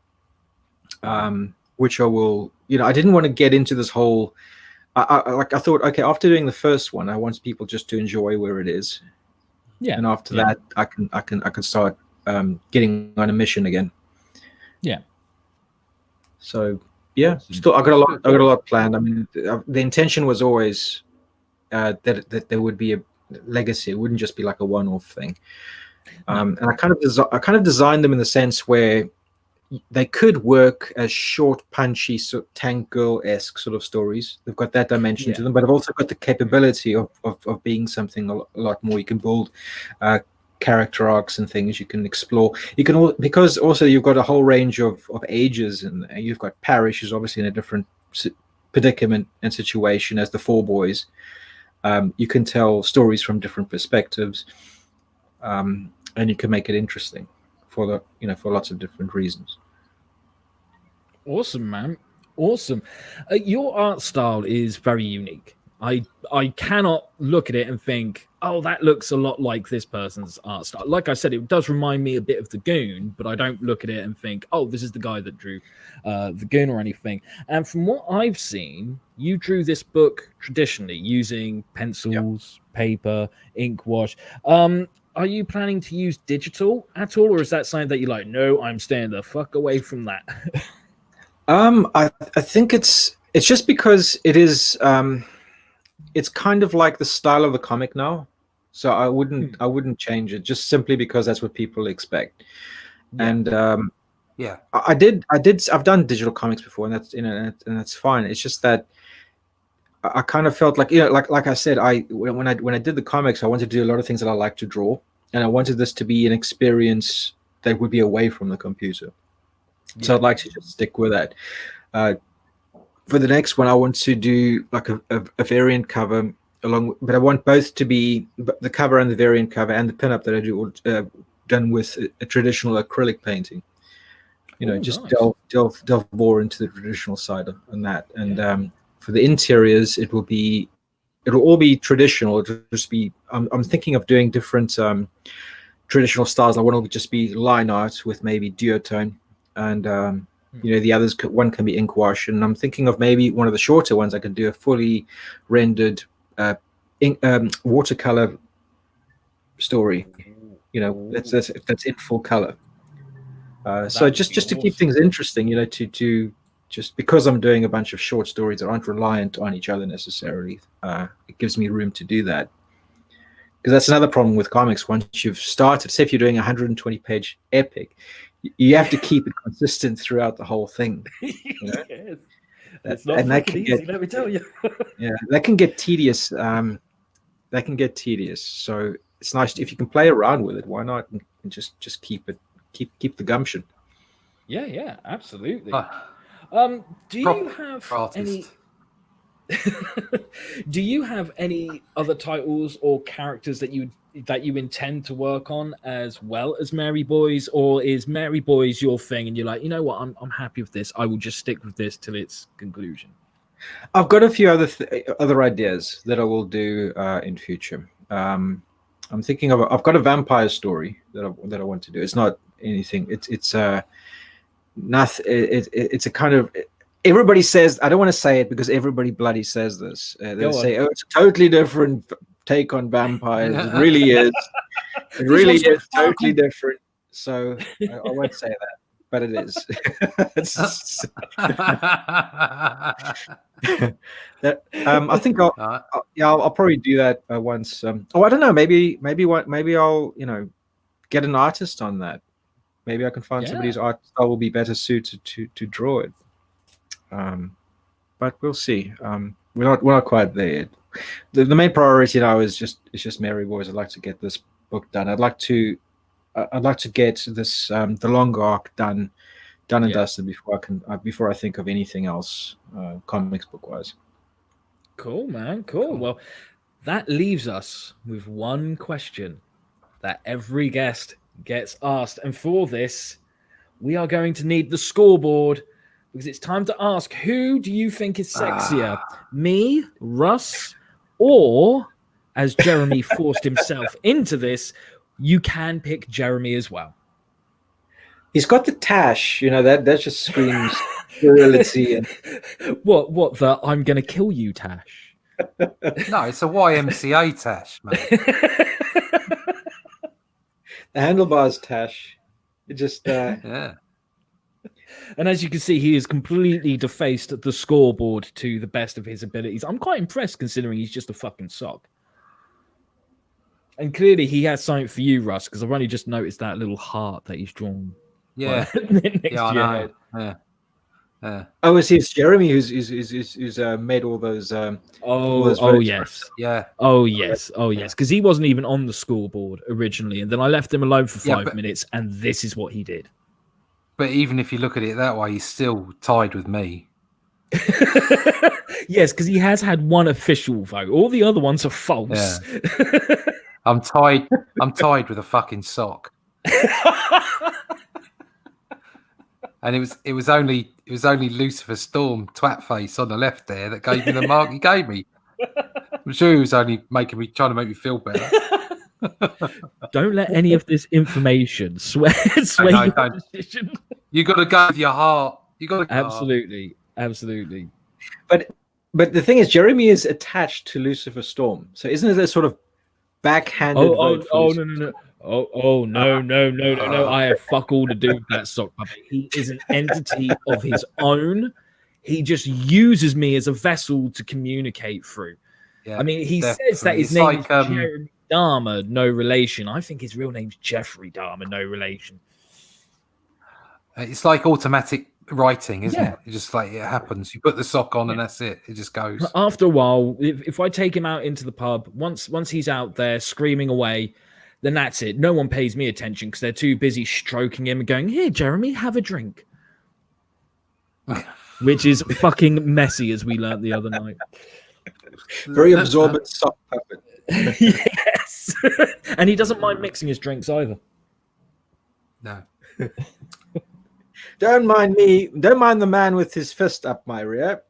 which I will. I didn't want to get into this whole. I thought, okay, after doing the first one, I want people just to enjoy where it is. Yeah. And after that, I can start getting on a mission again. Yeah. So still I got a lot planned. I mean, the intention was always that there would be a legacy. It wouldn't just be like a one-off thing. And I kind of designed them in the sense where they could work as short, punchy, sort of Tank Girl-esque sort of stories. They've got that dimension to them, but they've also got the capability of being something a lot more. You can build character arcs and things you can explore. You can because also you've got a whole range of ages, and you've got Parrish, who's obviously in a different predicament and situation as the 4 boys. You can tell stories from different perspectives, and you can make it interesting for lots of different reasons. Awesome, man. Awesome. Your art style is very unique. I cannot look at it and think, oh, that looks a lot like this person's art style. Like I said, it does remind me a bit of The Goon, but I don't look at it and think, oh, this is the guy that drew The Goon or anything. And from what I've seen, you drew this book traditionally using pencils, paper, ink wash. Are you planning to use digital at all, or is that something that you're like, no, I'm staying the fuck away from that? I think it's just because it is it's kind of like the style of the comic now, so I wouldn't change it, just simply because that's what people expect. And I've done digital comics before, and that's and that's fine. It's just that I kind of felt like, like I said, when I did the comics, I wanted to do a lot of things that I like to draw, and I wanted this to be an experience that would be away from the computer. So I'd like to just stick with that. For the next one, I want to do like a variant cover but I want both to be the cover and the variant cover and the pinup that I do done with a traditional acrylic painting. Just nice. delve more into the traditional side on that. And for the interiors, it'll all be traditional. It'll just be. I'm thinking of doing different traditional styles. I want to just be line art with maybe duotone, and the others. One can be ink wash, and I'm thinking of maybe one of the shorter ones. I could do a fully rendered watercolor story. That's in full color. So just to keep things interesting, to just because I'm doing a bunch of short stories that aren't reliant on each other necessarily, it gives me room to do that. because that's another problem with comics. Once you've started, say if you're doing a 120-page epic, you have to keep it consistent throughout the whole thing. You know? Yes. It's not fucking easy, let me tell you. Yeah, that can get tedious. So it's nice if you can play around with it. Why not? And just keep the gumption. Yeah, absolutely. Do Prop- you have artist. any? Do you have any other titles or characters that you intend to work on as well as Mary Boys, or is Mary Boys your thing and you're like, you know what, I'm happy with this, I will just stick with this till its conclusion? I've got a few other ideas that I will do in future. I'm thinking of I've got a vampire story that I want to do. It's not anything. It's nothing. It's a kind of, everybody says, I don't want to say it because everybody bloody says this. They say, oh, it's a totally different take on vampires. It really is. It really is totally different. So I won't say that, but it is. I think I'll probably do that once. I don't know. Maybe I'll get an artist on that. Maybe I can find somebody whose art style will be better suited to draw it. But we'll see. We're not quite there yet. The main priority now is just Mary Boys. I'd like to get this book done. I'd like to get this the longer arc done and dusted before I think of anything else comics book wise. Cool, man. Cool. Well, that leaves us with one question that every guest gets asked, and for this, we are going to need the scoreboard. Because it's time to ask, who do you think is sexier? Me, Russ, or, as Jeremy forced himself into this, you can pick Jeremy as well. He's got the tash, that just screams virility. And... What the I'm going to kill you tash? No, it's a YMCA tash, mate. The handlebars tash. It just... Yeah. And as you can see, he has completely defaced the scoreboard to the best of his abilities. I'm quite impressed considering he's just a fucking sock. And clearly he has something for you, Russ, because I've only just noticed that little heart that he's drawn. Yeah. Next I to your know. head. Yeah. Oh, it's Jeremy who's made all those. Yes. Yeah. Oh yes. Because he wasn't even on the scoreboard originally, and then I left him alone for 5 minutes, and this is what he did. But even if you look at it that way, he's still tied with me. Yes, because he has had one official vote. All the other ones are false. Yeah. I'm tied with a fucking sock. And it was only Lucifer Storm twat face on the left there that gave me the mark he gave me. I'm sure he was only trying to make me feel better. Don't let any of this information sway your decision. You got to go with your heart. You got to absolutely. But the thing is, Jeremy is attached to Lucifer Storm, so isn't it a sort of backhanded vote? No. No. I have fuck all to do with that sock puppet. He is an entity of his own. He just uses me as a vessel to communicate through. Yeah, I mean, he says that his name is Jeremy Dahmer, no relation. I think his real name's Jeffrey Dahmer, no relation. It's like automatic writing, isn't it? It's just like it happens. You put the sock on and that's it. It just goes. After a while, if I take him out into the pub, once he's out there screaming away, then that's it. No one pays me attention because they're too busy stroking him and going, "Here, Jeremy, have a drink." Which is fucking messy, as we learned the other night. Very absorbent sock puppet. Yes. And he doesn't mind mixing his drinks either. No. Don't mind me. Don't mind the man with his fist up my rear.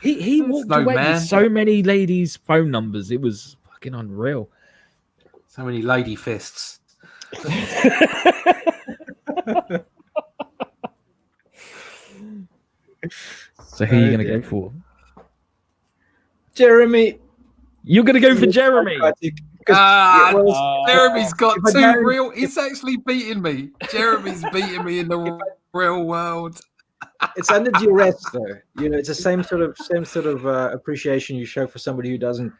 He walked away with so many ladies' phone numbers. It was fucking unreal. So many lady fists. So who are you going to go for? Jeremy. You're going to go for Jeremy. Jeremy's got two real... He's actually beating me. Jeremy's beating me in the real world. It's under duress, though. It's the same sort of appreciation you show for somebody who doesn't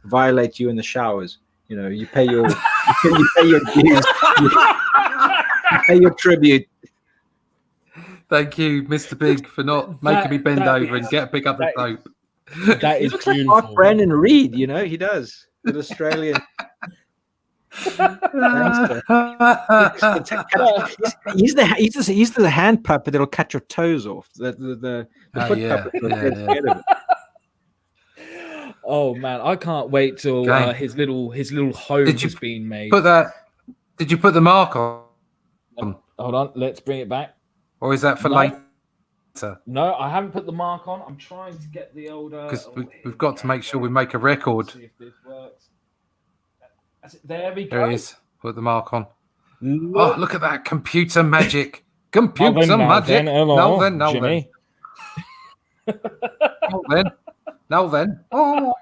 violate you in the showers. You pay your you pay your dues, you pay your tribute. Thank you, Mr. Big, for not making me bend over and pick up the soap. That He is looks like beautiful. Mark Brandon Reed. He does. An Australian. He's the hand puppet that'll cut your toes off. The foot puppet. Yeah. Oh man, I can't wait till his little home has been made. Did you put the mark on? Hold on, let's bring it back. Or is that for later? No, I haven't put the mark on. I'm trying to get the old. Because we've got to make sure we make a record. See if this works. There we go. There it is. Put the mark on. Look. Oh, look at that computer magic! Computer magic. Now then. Now then. Oh,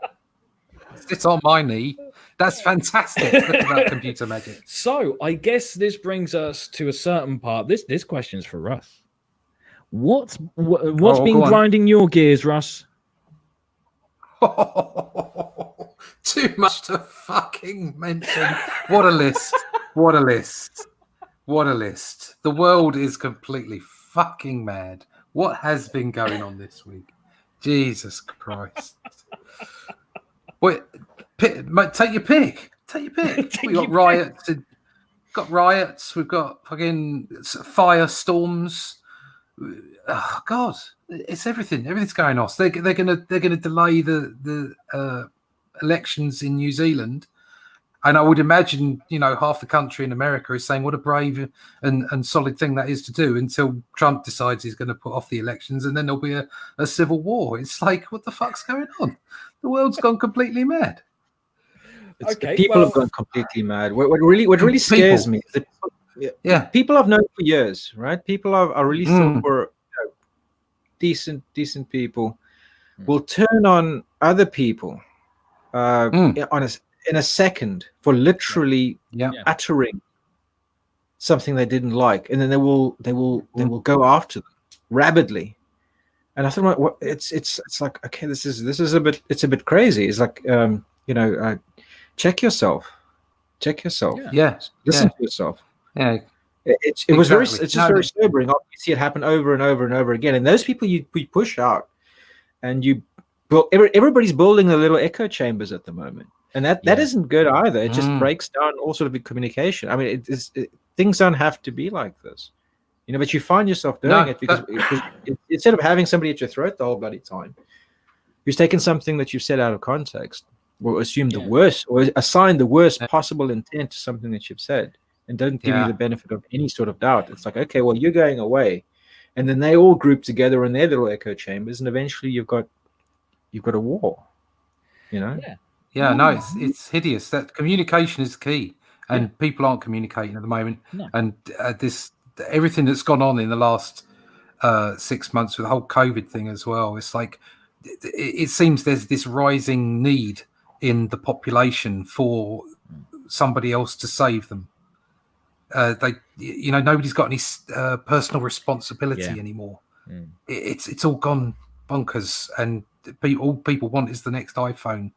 sit on my knee. That's fantastic. Look at that computer magic. So I guess this brings us to a certain part. This question's for Russ. What's been grinding your gears, Russ? Too much to fucking mention. What a list. What a list. What a list. The world is completely fucking mad. What has been going on this week? Jesus Christ. Wait, take your pick. Take your pick. We've got riots. We've got fucking firestorms. Oh God, it's everything. Everything's going on. So they're gonna delay the elections in New Zealand, and I would imagine half the country in America is saying what a brave and solid thing that is to do until Trump decides he's going to put off the elections, and then there'll be a civil war. It's like, what the fuck's going on? The world's gone completely mad. People have gone completely mad. What really scares me is that people I've known for years, right? People are really thought were decent people will turn on other people in a second for literally uttering something they didn't like, and then they will go after them rabidly. And I thought, what it's like, okay, this is a bit crazy. It's like check yourself. Yeah. Listen to yourself. Yeah. It's just very sobering. You see it happen over and over and over again. And those people you push out, and everybody's building their little echo chambers at the moment, and that isn't good either. It just breaks down all sort of communication. I mean, things don't have to be like this, but you find yourself doing it because instead of having somebody at your throat the whole bloody time, who's taken something that you've said out of context, or assumed the worst, or assigned the worst possible intent to something that you've said, and doesn't give you the benefit of any sort of doubt. It's like, okay, well, you're going away, and then they all group together in their little echo chambers, and eventually you've got a war. No, it's hideous. That communication is key, and people aren't communicating at the moment. No. And everything that's gone on in the last 6 months with the whole COVID thing as well. It's like it seems there's this rising need in the population for somebody else to save them. Nobody's got any personal responsibility anymore. It's all gone bonkers, and all people want is the next iPhone,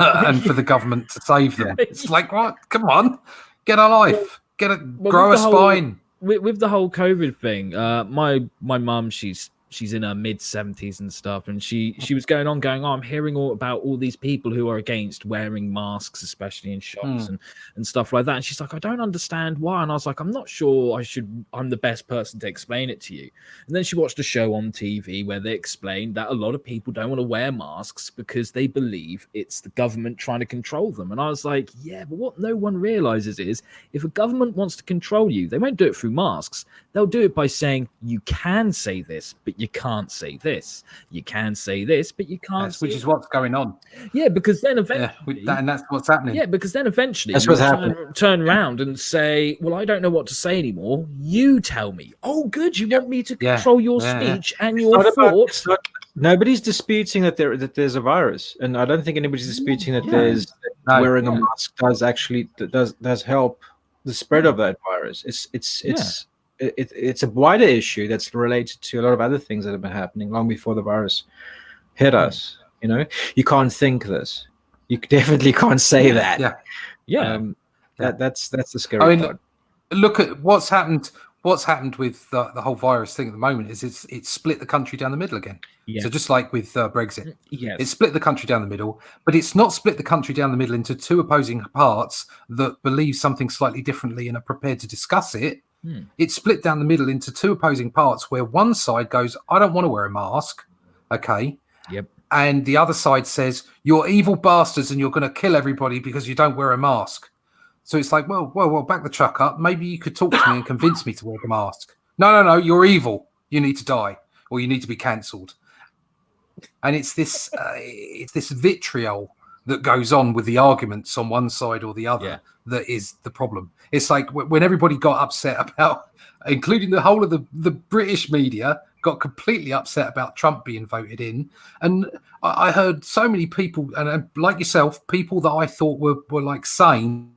and for the government to save them. It's like, right, come on, get a life, grow a spine. With the whole COVID thing, my mum, she's in her mid-70s and stuff, and she was going on, I'm hearing all about all these people who are against wearing masks, especially in shops and stuff like that. And she's like, I don't understand why. And I was like, I'm not sure I'm the best person to explain it to you. And then she watched a show on TV where they explained that a lot of people don't want to wear masks because they believe it's the government trying to control them. And I was like, yeah, but what no one realizes is if a government wants to control you, they won't do it through masks. They'll do it by saying, you can say this, but you can't say this. You can say this, but you can't. Which is what's going on. Yeah, because then eventually, and that's what's happening. Yeah, because then eventually, that's what's happening. Turn around and say, "Well, I don't know what to say anymore. You tell me." Oh, good. You want me to control your speech and your thoughts? Nobody's disputing that there's a virus, and I don't think anybody's disputing that wearing a mask does help the spread of that virus. it's a wider issue that's related to a lot of other things that have been happening long before the virus hit us. You know, you can't think this. You definitely can't say that. Yeah. That's the scary part. Look at what's happened. What's happened with the whole virus thing at the moment is it's split the country down the middle again. So just like with Brexit, it's split the country down the middle, but it's not split the country down the middle into two opposing parts that believe something slightly differently and are prepared to discuss it. It's split down the middle into two opposing parts where one side goes, I don't want to wear a mask. Okay. Yep. And the other side says, you're evil bastards and you're going to kill everybody because you don't wear a mask. So it's like, well, back the truck up. Maybe you could talk to me and convince me to wear the mask. No, you're evil. You need to die or you need to be cancelled. And it's this vitriol that goes on with the arguments on one side or the other that is the problem. It's like when everybody got upset about, including the whole of the British media, got completely upset about Trump being voted in. And I heard so many people, and like yourself, people that I thought were like sane,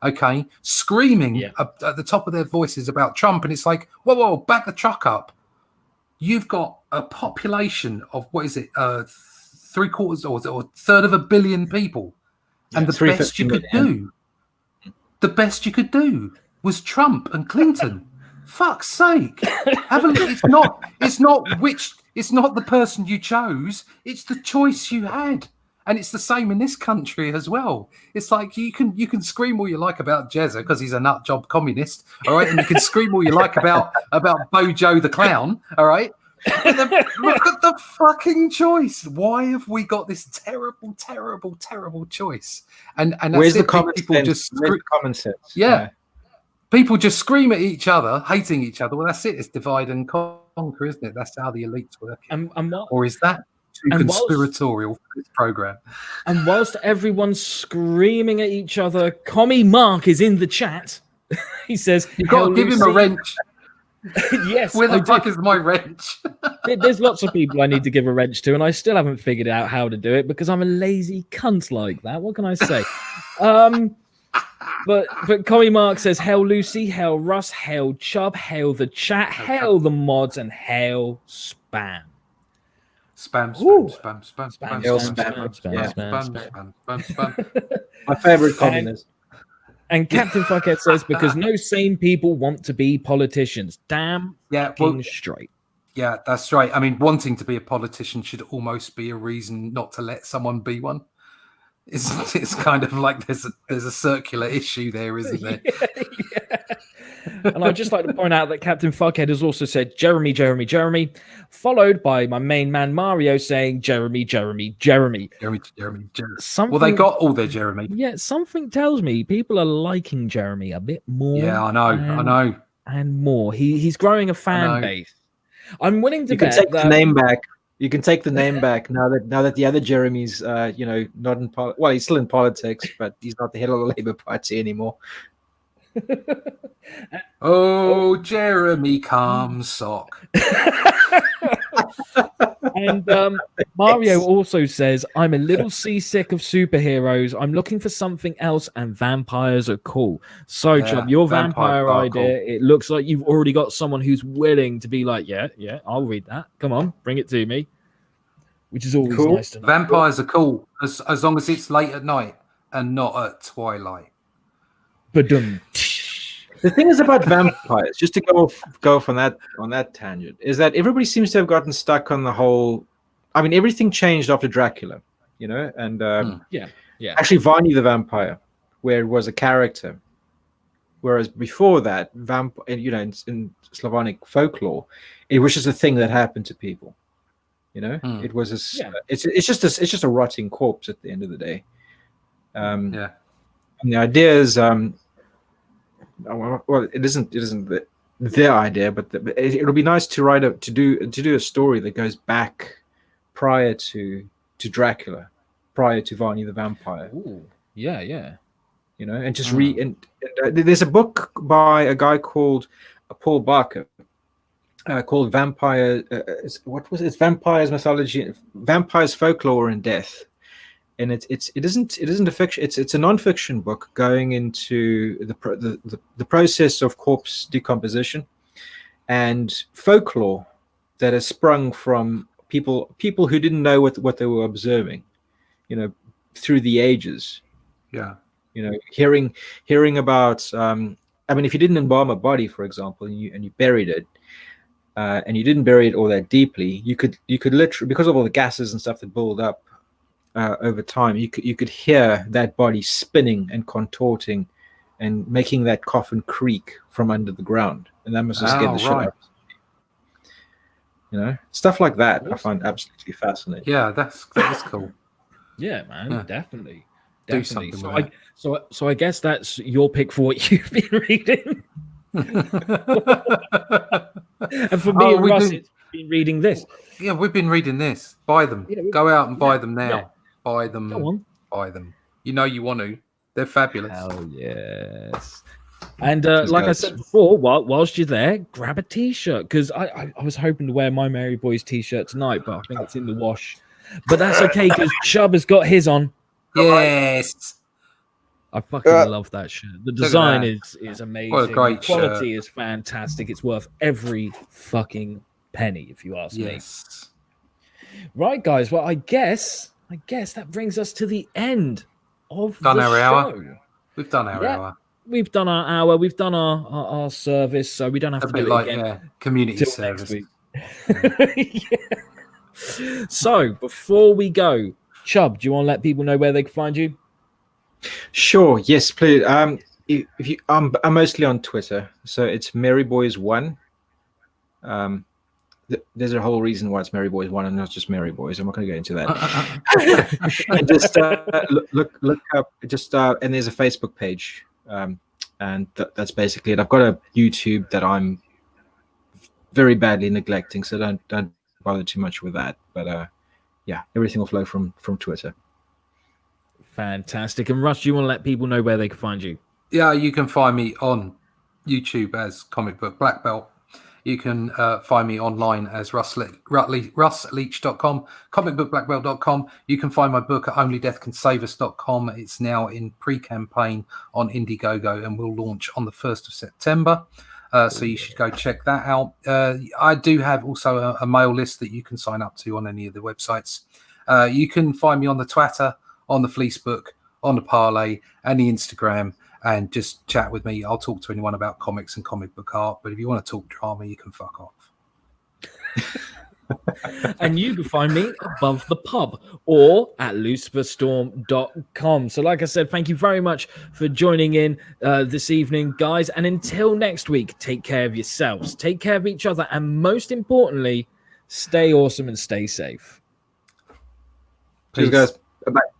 okay, screaming at the top of their voices about Trump. And it's like, whoa, back the truck up. You've got a population of, what is it, 3/4 or 1/3 of a billion people. And the best you could do was Trump and Clinton. Fuck's sake. It's not the person you chose, it's the choice you had. And it's the same in this country as well. It's like you can scream all you like about Jezza because he's a nut job communist, all right? And you can scream all you like about Bojo the clown, all right? But look at the fucking choice. Why have we got this terrible, terrible, terrible choice? And that's where's the common sense? Yeah. People just scream at each other, hating each other. Well, that's it. It's divide and conquer, isn't it? That's how the elites work. Or is that too conspiratorial for this program? And whilst everyone's screaming at each other, Commie Mark is in the chat. He says, "You've got to give him a wrench." Yes. Where the fuck is my wrench? There's lots of people I need to give a wrench to, and I still haven't figured out how to do it because I'm a lazy cunt like that. What can I say? But Commie Mark says, "Hail Lucy, hail Russ, hail Chubb, hail the chat, hail the mods, and hail spam." Spam. My favorite communist. And Captain Fuckhead says, because no sane people want to be politicians. Damn straight. Yeah, that's right. I mean, wanting to be a politician should almost be a reason not to let someone be one. It's kind of like there's a circular issue there, isn't there? And I'd just like to point out that Captain Fuckhead has also said Jeremy, followed by my main man Mario saying Jeremy. Well, they got all their Jeremy. Yeah, something tells me people are liking Jeremy a bit more. Yeah, I know. And more. He's growing a fan base. I'm willing to bet take the name back. You can take the name back now that the other Jeremy's, not in well, he's still in politics, but he's not the head of the Labour Party anymore. Oh, Jeremy Calmsock. And Mario also says, I'm a little seasick of superheroes. I'm looking for something else, and vampires are cool. So, Chubb, your vampire idea, cool. It looks like you've already got someone who's willing to be like, yeah, I'll read that. Come on, bring it to me. Which is always nice to know. Vampires are cool as long as it's late at night and not at twilight. Badum. The thing is about vampires, just to go off on that tangent, is that everybody seems to have gotten stuck on the whole. I mean, everything changed after Dracula, and actually Varney the Vampire, where it was a character, whereas before that, in Slavonic folklore, it was just a thing that happened to people. It was it's just a rotting corpse at the end of the day. And the idea is well, it isn't their idea, but it'll be nice to do a story that goes back prior to Dracula, prior to Varney the Vampire. Ooh, yeah. And just there's a book by a guy called Paul Barker called Vampire. It's Vampires Mythology, Vampires Folklore and Death. And it isn't a fiction. It's a non-fiction book going into the process of corpse decomposition and folklore that has sprung from people who didn't know what they were observing, through the ages. Yeah. Hearing about. I mean, if you didn't embalm a body, for example, and you buried it, and you didn't bury it all that deeply, you could literally, because of all the gases and stuff that build up over time, you could hear that body spinning and contorting and making that coffin creak from under the ground, and that must have scared the shit out of stuff like that. I find absolutely fascinating. Yeah, that's cool. Yeah, man, Yeah. Definitely. Do something So with so I guess that's your pick for what you've been reading. And for me and Russ, it's been reading this. Yeah, we've been reading this. Buy them. Go out and buy them now. Yeah. Buy them. Go on. Buy them. You want to. They're fabulous. Hell yes. And like I said before, whilst you're there, grab a t-shirt, because I was hoping to wear my Mary Boys t-shirt tonight, but I think it's in the wash. But that's okay, because Chubb has got his on. Yes. I fucking love that shirt. The design is amazing. What a great the quality is fantastic. It's worth every fucking penny, if you ask me. Right, guys. Well, I guess that brings us to the end of the show. Hour. We've done our hour. We've done our hour. We've done our service, so we don't have to do it again. Community service. So before we go, Chubb, do you want to let people know where they can find you? Sure. Yes, please. If you, I'm mostly on Twitter, so it's Maryboys1. There's a whole reason why it's Maryboys1 and not just Maryboys. I'm not going to go into that. And just look up. And there's a Facebook page, and that's basically it. I've got a YouTube that I'm very badly neglecting, so don't bother too much with that. But yeah, everything will flow from Twitter. Fantastic. And Russ, do you want to let people know where they can find you? Yeah, you can find me on YouTube as Comicbook Blackbelt. You can find me online as russleach.com, comicbookblackbelt.com. You can find my book at onlydeathcansaveus.com. It's now in pre-campaign on Indiegogo and will launch on the 1st of September. So you should go check that out. I do have also a mail list that you can sign up to on any of the websites. You can find me on the Twitter, on the Fleecebook, on the Parlay, and the Instagram, and just chat with me. I'll talk to anyone about comics and comic book art, but if you want to talk drama, you can fuck off. And you can find me above the pub or at luciferstorm.com. So like I said, thank you very much for joining in this evening, guys. And until next week, take care of yourselves, take care of each other, and most importantly, stay awesome and stay safe. Cheers, guys. Bye-bye.